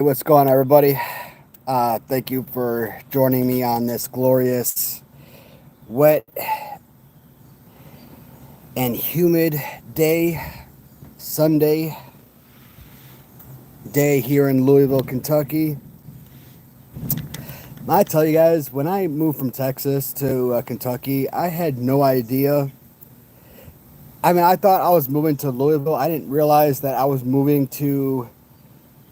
What's going on, everybody? Thank you for joining me on this glorious, wet, and humid day, Sunday day here in Louisville, Kentucky. I tell you guys, when I moved from Texas to Kentucky, I had no idea. I mean, I thought I was moving to Louisville. I didn't realize that I was moving to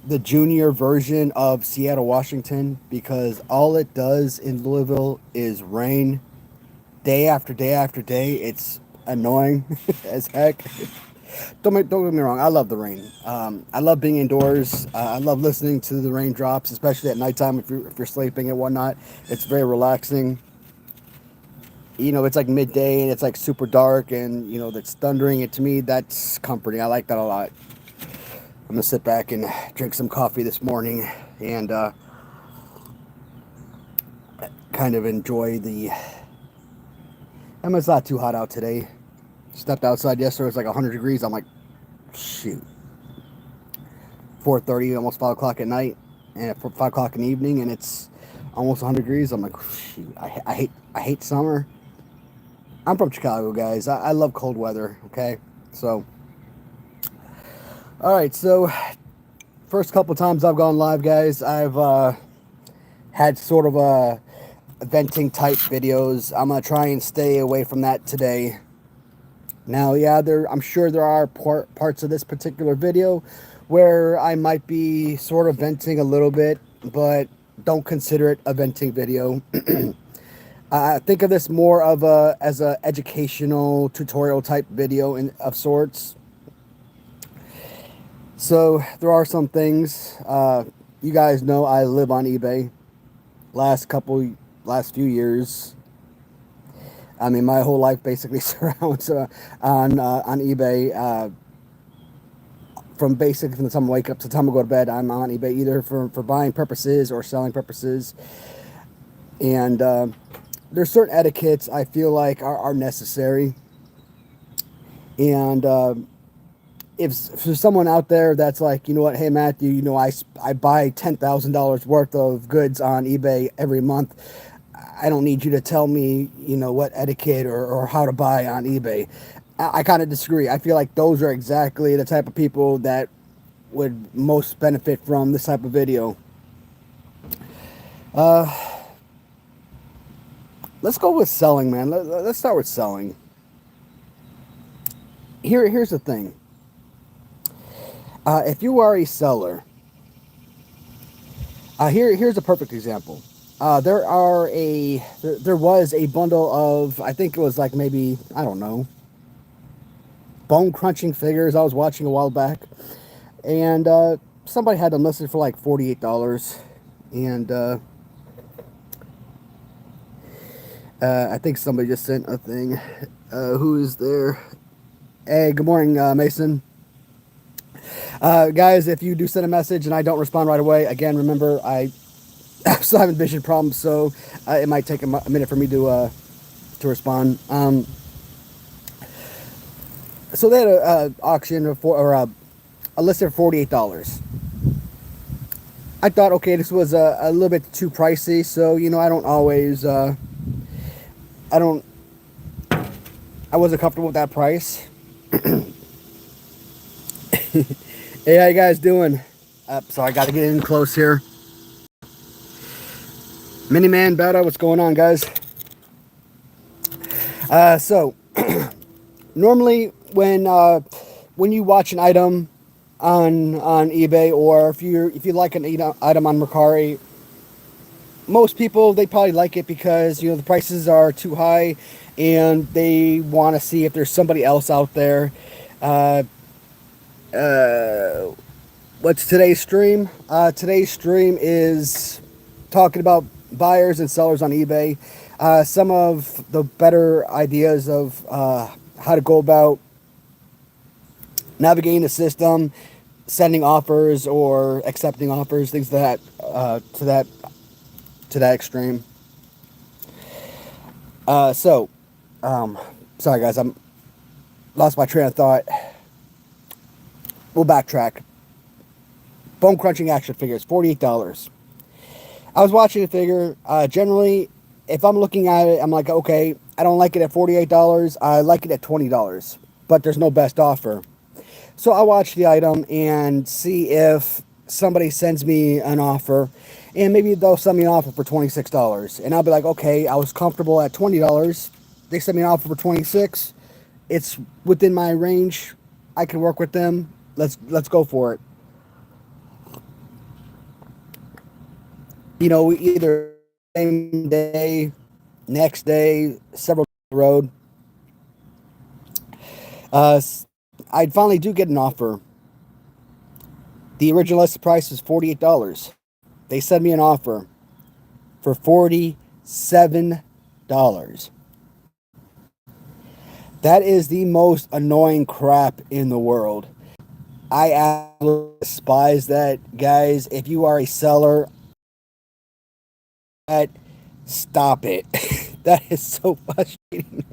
the junior version of Seattle, Washington, because all it does in Louisville is rain day after day after day. It's annoying as heck. Don't get me wrong. I love the rain. I love being indoors. I love listening to the raindrops, especially at nighttime if you're sleeping and whatnot. It's very relaxing. It's like midday and it's like super dark and it's thundering. And to me, that's comforting. I like that a lot. I'm gonna sit back and drink some coffee this morning and kind of enjoy the. I mean, it's not too hot out today. Stepped outside yesterday. It was like 100 degrees. I'm like, shoot. 4:30, almost 5 o'clock at night, and 5 o'clock in the evening, and it's almost 100 degrees. I'm like, shoot. I hate summer. I'm from Chicago, guys. I love cold weather. Okay, so. All right, so first couple times I've gone live, guys, I've had sort of a venting type videos. I'm gonna try and stay away from that today. Now, yeah, I'm sure there are parts of this particular video where I might be sort of venting a little bit, but don't consider it a venting video. I think of this more of as a educational tutorial type video of sorts. So there are some things. You guys know I live on eBay. Last few years. I mean, my whole life basically surrounds on eBay. From basically from the time I wake up to the time I go to bed, I'm on eBay either for buying purposes or selling purposes. And there's certain etiquettes I feel like are necessary. And if there's someone out there that's like, you know what, hey Matthew, I buy $10,000 worth of goods on eBay every month. I don't need you to tell me, what etiquette or how to buy on eBay. I kind of disagree. I feel like those are exactly the type of people that would most benefit from this type of video. Let's go with selling, man. Let's start with selling. Here's the thing. If you are a seller, here's a perfect example. There was a bundle of, I think it was like maybe, I don't know, bone crunching figures I was watching a while back, and somebody had them listed for like $48, and I think somebody just sent a thing. Who is there? Hey, good morning, Mason. Guys, if you do send a message and I don't respond right away, again, remember I still having vision problems, so it might take a minute for me to respond. So they had a auction for a list of $48. I thought, okay, this was a little bit too pricey, so I don't always I wasn't comfortable with that price. Hey, how you guys doing? So I got to get in close here. Miniman Beta, what's going on, guys? So normally when you watch an item on eBay, or if you like an item on Mercari, most people, they probably like it because the prices are too high and they want to see if there's somebody else out there. What's today's stream? Today's stream is talking about buyers and sellers on eBay. Some of the better ideas of how to go about navigating the system, sending offers or accepting offers, things that to that extreme. Sorry guys, I'm lost my train of thought. We'll backtrack. bone crunching action figures, $48. I was watching the figure. Generally, if I'm looking at it, I'm like, okay, I don't like it at $48. I like it at $20, but there's no best offer. So I watch the item and see if somebody sends me an offer, and maybe they'll send me an offer for $26, and I'll be like, okay, I was comfortable at $20. They send me an offer for 26. It's within my range. I can work with them. Let's go for it. We either same day, next day, several days down the road. Uh, I finally do get an offer. The original listed price is $48. They send me an offer for $47. That is the most annoying crap in the world. I absolutely despise that, guys. If you are a seller, stop it. That is so frustrating.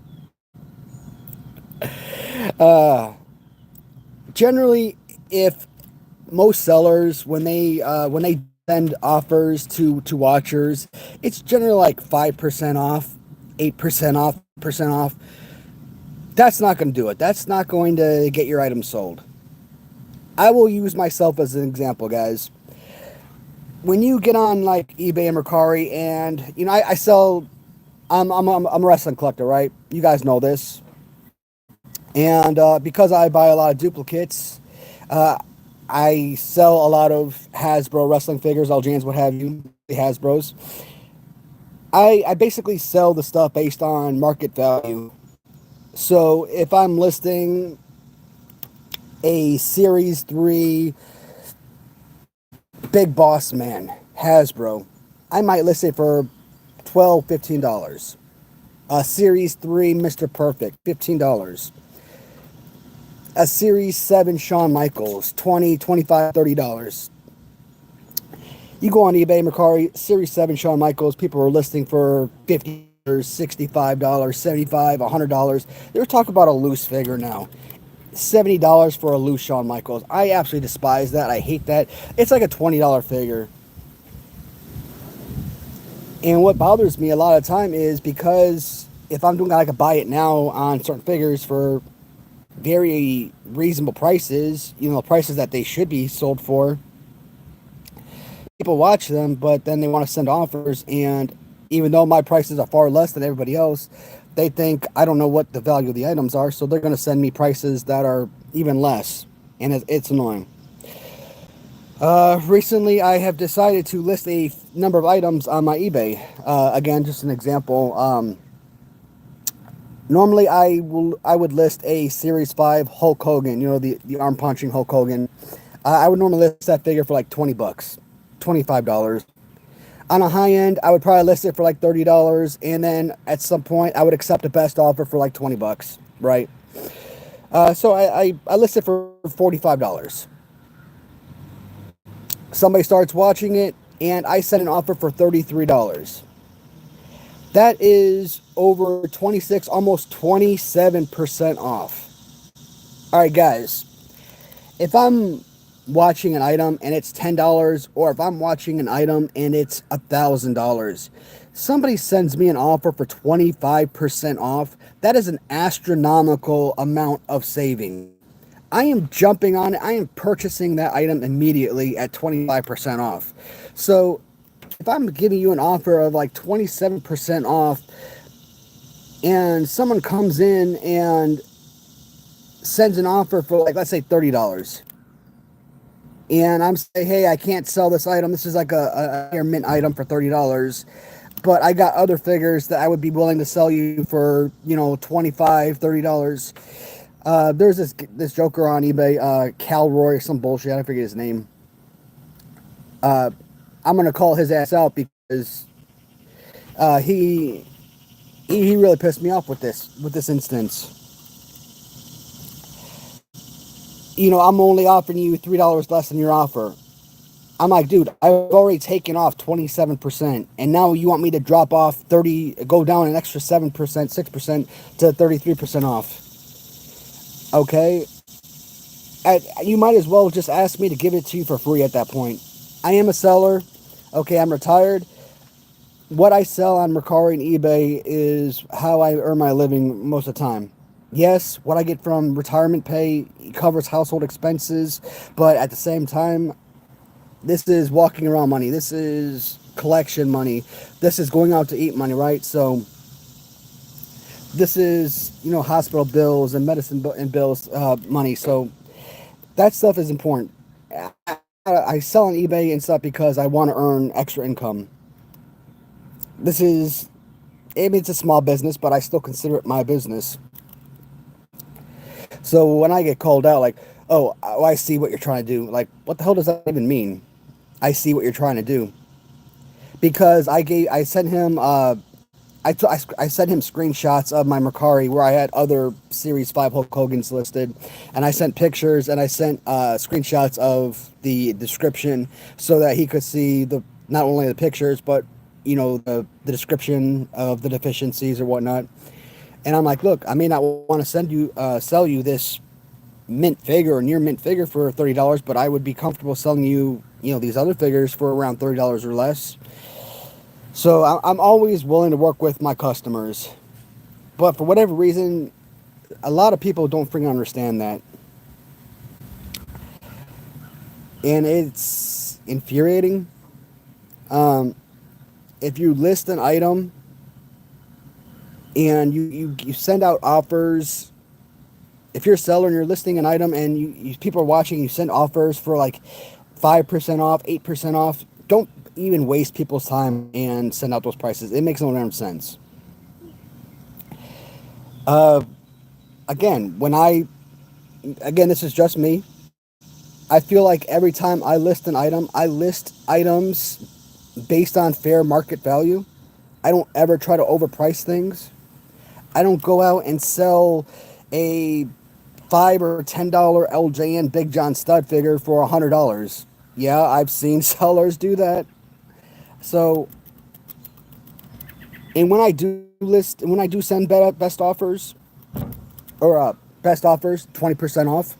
Generally, if most sellers, when they send offers to watchers, it's generally like 5% off, 8% off, percent off. That's not going to do it. That's not going to get your item sold. I will use myself as an example, guys. When you get on like eBay and Mercari, and I sell, I'm a wrestling collector, right? You guys know this. And because I buy a lot of duplicates, I sell a lot of Hasbro wrestling figures, LJNs, what have you, the Hasbros. I basically sell the stuff based on market value. So if I'm listing a Series 3 Big Boss Man Hasbro, I might list it for $12, $15. A Series 3 Mr. Perfect, $15. A Series 7 Shawn Michaels, $20, $25, $30. You go on eBay, Mercari, Series 7 Shawn Michaels, people are listing for $50, $65, $75, $100. They're talking about a loose figure now. $70 for a loose Shawn Michaels. I absolutely despise that. I hate that. It's like a $20 figure. And what bothers me a lot of the time is because if I'm doing like a buy it now on certain figures for very reasonable prices, prices that they should be sold for, people watch them, but then they want to send offers, and even though my prices are far less than everybody else, they think I don't know what the value of the items are, so they're going to send me prices that are even less, and it's annoying. Recently, I have decided to list a number of items on my eBay. Again, just an example. Normally, I would list a Series 5 Hulk Hogan, the arm punching Hulk Hogan. I would normally list that figure for like $20, $25. On a high end, I would probably list it for like $30, and then at some point, I would accept a best offer for like $20, right? So I list it for $45. Somebody starts watching it, and I set an offer for $33. That is over 26, almost 27% off. All right, guys. If I'm watching an item and it's $10, or if I'm watching an item and it's $1,000, somebody sends me an offer for 25% off, that is an astronomical amount of saving. I am jumping on it. I am purchasing that item immediately at 25% off. So if I'm giving you an offer of like 27% off, and someone comes in and sends an offer for like, let's say $30, and I'm saying, hey, I can't sell this item. This is like a mint item for $30, but I got other figures that I would be willing to sell you for, $25, $30. There's this joker on eBay, Calroy or some bullshit. I forget his name. I'm gonna call his ass out because he really pissed me off with this instance. I'm only offering you $3 less than your offer. I'm like, dude, I've already taken off 27%, and now you want me to drop off 30, go down an extra 7%, 6% to 33% off. Okay. You might as well just ask me to give it to you for free at that point. I am a seller. Okay, I'm retired. What I sell on Mercari and eBay is how I earn my living most of the time. Yes, what I get from retirement pay covers household expenses, but at the same time, this is walking around money. This is collection money. This is going out to eat money, right? So this is, hospital bills and medicine and bills money. So that stuff is important. I sell on eBay and stuff because I want to earn extra income. This is, I mean, it's a small business, but I still consider it my business. So when I get called out, like, oh, I see what you're trying to do. Like, what the hell does that even mean? I see what you're trying to do. Because I sent him, I sent him screenshots of my Mercari where I had other Series 5 Hulk Hogan's listed. And I sent pictures and I sent screenshots of the description so that he could see not only the pictures, but, the description of the deficiencies or whatnot. And I'm like, look, I may not want to sell you this mint figure or near mint figure for $30, but I would be comfortable selling you, these other figures for around $30 or less. So I'm always willing to work with my customers. But for whatever reason, a lot of people don't freaking understand that. And it's infuriating. If you list an item and you send out offers, if you're a seller and you're listing an item and people are watching, you send offers for like 5% off, 8% off, don't even waste people's time and send out those prices. It makes no damn sense. Again, this is just me. I feel like every time I list an item, I list items based on fair market value. I don't ever try to overprice things. I don't go out and sell a $5 or $10 LJN Big John stud figure for $100. Yeah, I've seen sellers do that. So, and when I do send best offers, or best offers, 20% off,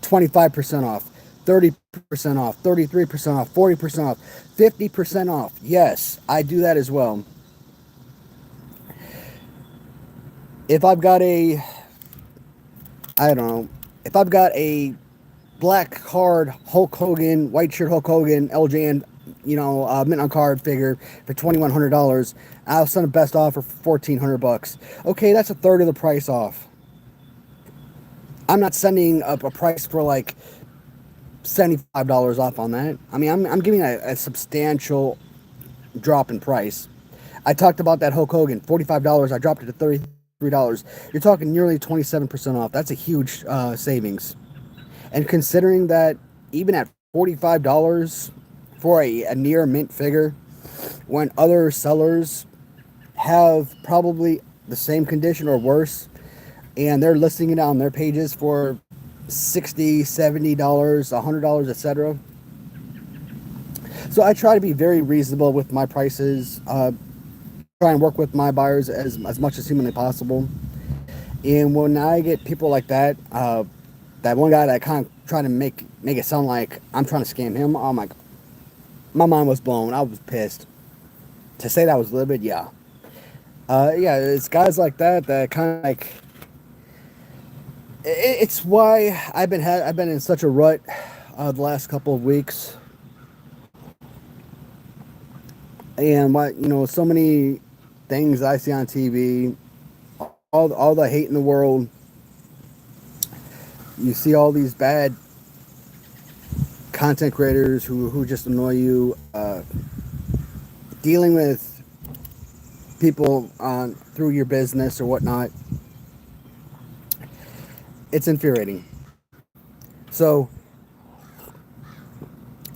25% off, 30% off, 33% off, 40% off, 50% off. Yes, I do that as well. If I've got if I've got a black card Hulk Hogan, white shirt Hulk Hogan, LJN, mint on card figure for $2,100, I'll send a best offer for $1,400. Okay, that's a third of the price off. I'm not sending a price for like $75 off on that. I mean, I'm giving a substantial drop in price. I talked about that Hulk Hogan, $45. I dropped it to $33. You're talking nearly 27% off. That's a huge savings. And considering that even at $45 for a near mint figure, when other sellers have probably the same condition or worse, and they're listing it on their pages for $60, $70, $100, etc. So I try to be very reasonable with my prices. Try and work with my buyers as much as humanly possible. And when I get people like that, that one guy that kind of trying to make it sound like I'm trying to scam him, I'm like, my mind was blown. I was pissed. To say that was livid, yeah. Yeah, it's guys like that kind of like. It's why I've been in such a rut the last couple of weeks, and so many things I see on TV, all the hate in the world. You see all these bad content creators who just annoy you, dealing with people through your business or whatnot. It's infuriating. So,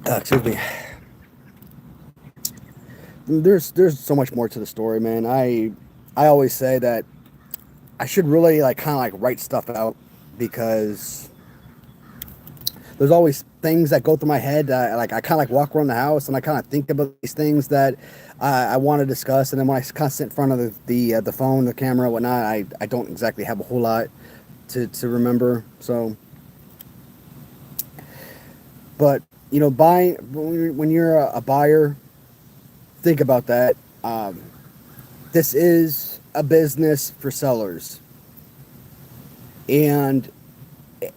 excuse me. There's so much more to the story, man. I always say that I should really kind of write stuff out, because there's always things that go through my head. I kind of walk around the house and I kind of think about these things that I want to discuss, and then when I kind of sit in front of the phone, the camera, whatnot, I don't exactly have a whole lot to remember. So But buying when you're a buyer, think about that. This is a business for sellers, and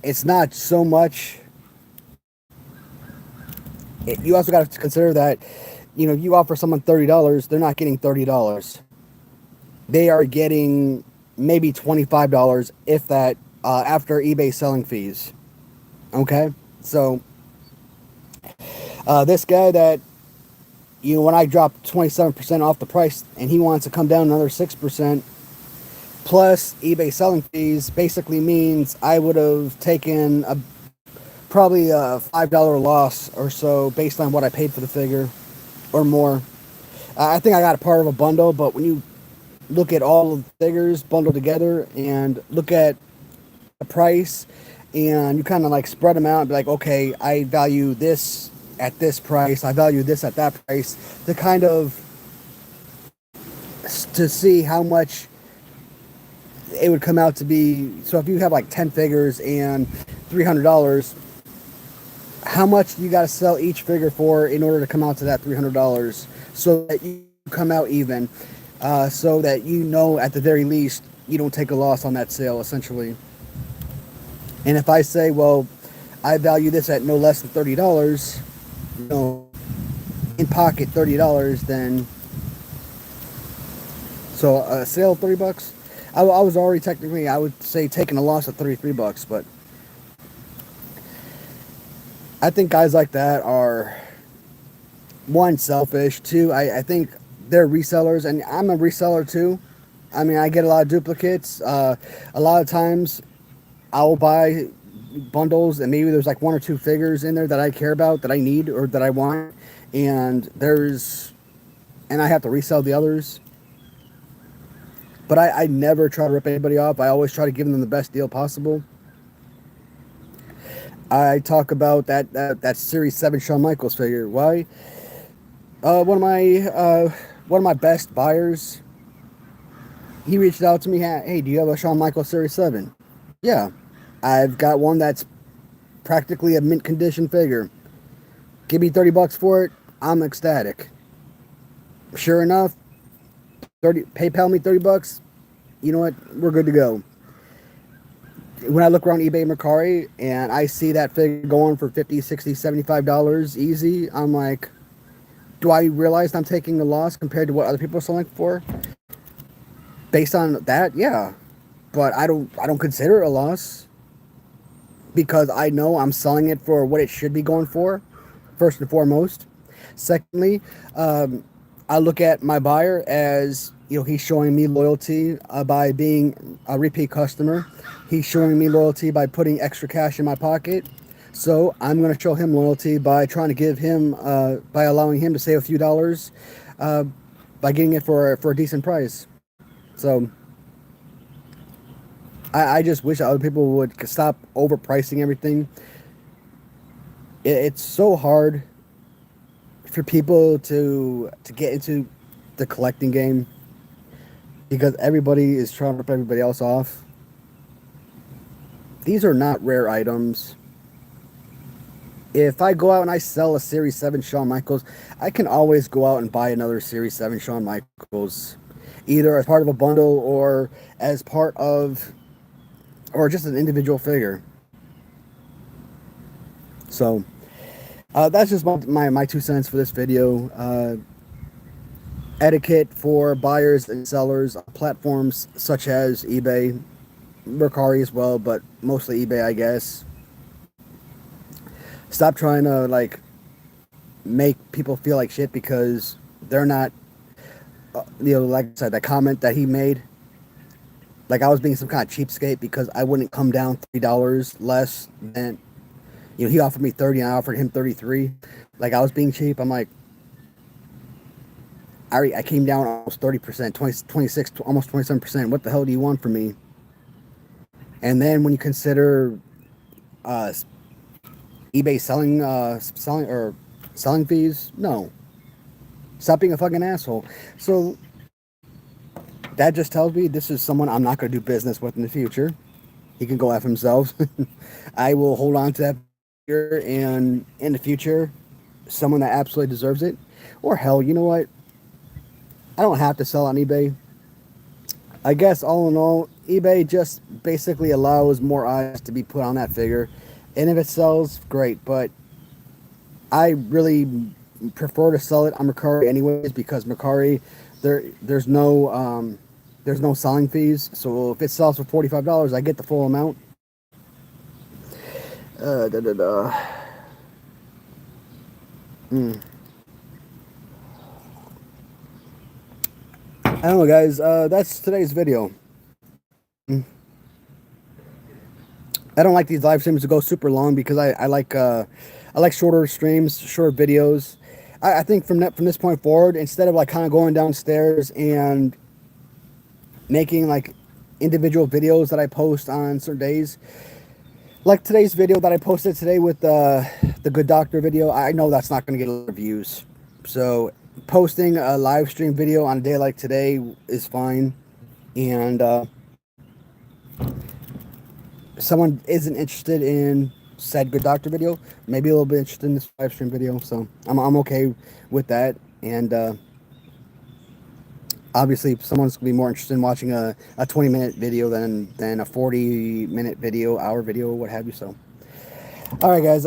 it's not so much. You also got to consider that you offer someone $30, they're not getting $30. They are getting maybe $25, if that, after eBay selling fees. Okay, so this guy that when I dropped 27% off the price, and he wants to come down another 6%, plus eBay selling fees, basically means I would have taken probably a $5 loss or so based on what I paid for the figure, or more. I think I got a part of a bundle, but when you look at all of the figures bundled together and look at the price, and you kind of like spread them out and be like, okay, I value this at this price, I value this at that price, to kind of to see how much it would come out to be. So if you have like 10 figures and $300, how much you got to sell each figure for in order to come out to that $300, so that you come out even, so that at the very least you don't take a loss on that sale, essentially. And if I say, well, I value this at no less than $30, in pocket $30, then so a sale of $30, I was already technically, I would say, taking a loss of $33, but I think guys like that are, one, selfish. Two, I think they're resellers, and I'm a reseller too. I mean, I get a lot of duplicates. A lot of times I'll buy bundles, and maybe there's like one or two figures in there that I care about, that I need, or that I want, and I have to resell the others. But I never try to rip anybody off. I always try to give them the best deal possible. I talk about that Series 7 Shawn Michaels figure. Why? One of my best buyers, he reached out to me. Hey, do you have a Shawn Michaels Series 7? Yeah, I've got one that's practically a mint condition figure. Give me $30 for it, I'm ecstatic. Sure enough, PayPal me $30. You know what? We're good to go. When I look around eBay and Mercari and I see that figure going for $50, $60, $75 easy, I'm like, do I realize I'm taking a loss compared to what other people are selling for? Based on that, yeah. But I don't consider it a loss, because I know I'm selling it for what it should be going for, first and foremost. Secondly, I look at my buyer as, he's showing me loyalty by being a repeat customer. He's showing me loyalty by putting extra cash in my pocket. So I'm going to show him loyalty by trying to give him, by allowing him to save a few dollars, by getting it for a decent price. So I just wish other people would stop overpricing everything. It's so hard for people to get into the collecting game, because everybody is trying to rip everybody else off. These are not rare items. If I go out and I sell a Series 7 Shawn Michaels, I can always go out and buy another Series 7 Shawn Michaels, either as part of a bundle or as part of, or just an individual figure. So that's just my 2 cents for this video. Etiquette for buyers and sellers on platforms such as eBay, Mercari as well, but mostly eBay, I guess. Stop trying to make people feel like shit because they're not, like I said, that comment that he made, like I was being some kind of cheapskate because I wouldn't come down $3 less than, he offered me 30 and I offered him 33. Like I was being cheap. I'm like, I came down almost 30%, 26, almost 27%. What the hell do you want from me? And then when you consider eBay selling fees, no. Stop being a fucking asshole. So that just tells me this is someone I'm not going to do business with in the future. He can go F himself. I will hold on to that here and in the future, someone that absolutely deserves it. Or hell, you know what? I don't have to sell on eBay. I guess all in all, eBay just basically allows more eyes to be put on that figure. And if it sells, great. But I really prefer to sell it on Mercari anyways because Mercari, there's no selling fees. So if it sells for $45, I get the full amount. Da, da, da. Mm. I don't know, guys. That's today's video. Mm. I don't like these live streams to go super long because I like shorter streams, short videos. I think from this point forward, instead of like kind of going downstairs and making like individual videos that I post on certain days, like today's video that I posted today with the Good Doctor video, I know that's not going to get a lot of views. So posting a live stream video on a day like today is fine. And someone isn't interested in said Good Doctor video, maybe a little bit interested in this live stream video. So I'm okay with that. And obviously, if someone's gonna be more interested in watching a 20-minute video than a 40-minute video, hour video, what have you. So, all right, guys.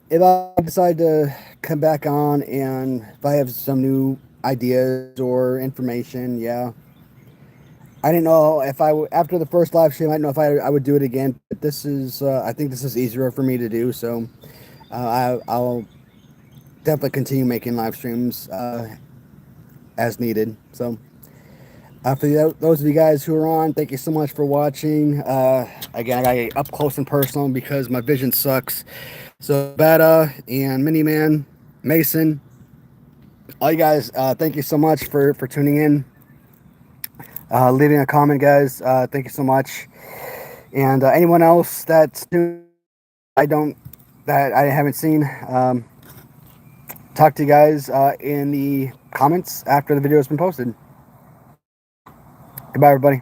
If I decide to come back on and if I have some new ideas or information, yeah. I didn't know if after the first live stream, I didn't know if I would do it again. But this is, I think this is easier for me to do. So I'll definitely continue making live streams as needed. So for those of you guys who are on, thank you so much for watching. Again, I got you up close and personal because my vision sucks. So Beta and Miniman, Mason, all you guys, thank you so much for tuning in. Leaving a comment, guys. Thank you so much. And anyone else that I haven't seen, talk to you guys in the comments after the video has been posted. Goodbye, everybody.